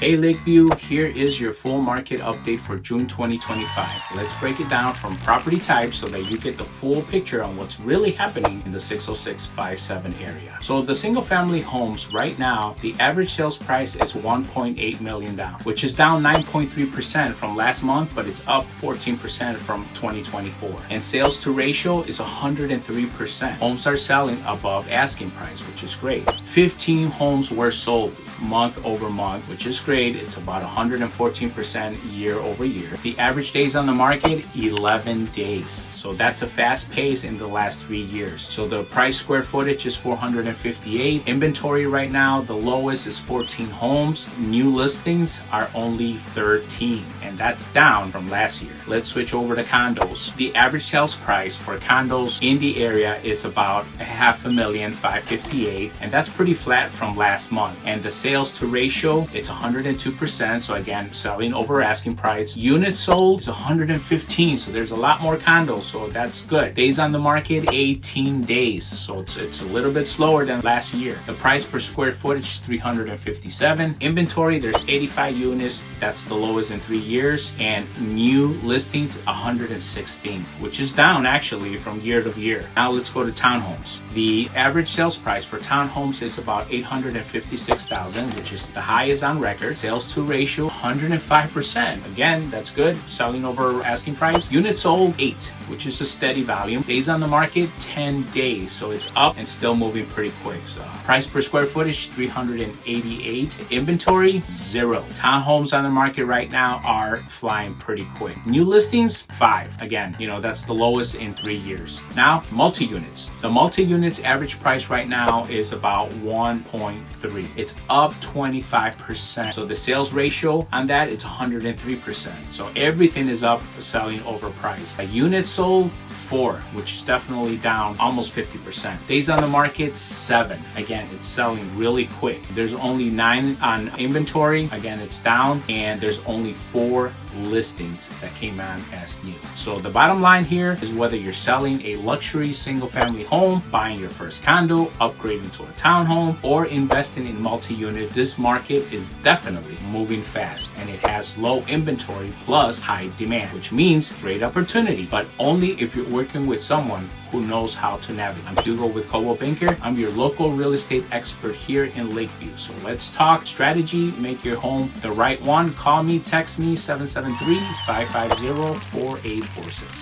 Hey Lakeview, here is your full market update for June 2025. Let's break it down from property type so that you get the full picture on what's really happening in the 60657 area. So the single family homes right now, the average sales price is $1.8 million, which is down 9.3% from last month, but it's up 14% from 2024. And sales to ratio is 103%. Homes are selling above asking price, which is great. 15 homes were sold month over month, which is great. It's about 114% year over year. The average days on the market, 11 days. So that's a fast pace in the last 3 years. So the price square footage is 458. Inventory right now, the lowest is 14 homes. New listings are only 13, and that's down from last year. Let's switch over to condos. The average sales price for condos in the area is about $558,000, and that's pretty flat from last month. And the sales to ratio, it's 102%. So again, selling over asking price. Units sold is 115. So there's a lot more condos. So that's good. Days on the market, 18 days. So it's a little bit slower than last year. The price per square footage is 357. Inventory, there's 85 units. That's the lowest in 3 years. And new listings, 116, which is down actually from year to year. Now let's go to townhomes. The average sales price for townhomes is about $856,000, which is the highest on record. Sales to ratio, 105%. Again, that's good. Selling over asking price. Units sold, 8, which is a steady volume. Days on the market, 10 days. So it's up and still moving pretty quick. So price per square footage, 388. Inventory, 0. Townhomes on the market right now are flying pretty quick. New listings, 5. Again, that's the lowest in 3 years. Now, multi-units. The multi-units average price right now is about 1.3. It's up 25%. So the sales ratio on that, it's 103%. So everything is up, selling over price. A unit sold, 4, which is definitely down almost 50%. Days on the market, 7. Again, it's selling really quick. There's only 9 on inventory. Again, it's down, and there's only 4 listings that came on as new. So the bottom line here is whether you're selling a luxury single family home, buying your first condo, upgrading to a townhome, or investing in multi-unit, this market is definitely moving fast, and it has low inventory plus high demand, which means great opportunity, but only if you're working with someone who knows how to navigate. I'm Hugo with Coldwell Banker. I'm your local real estate expert here in Lakeview. So let's talk strategy, make your home the right one. Call me, text me, 773-550-4846.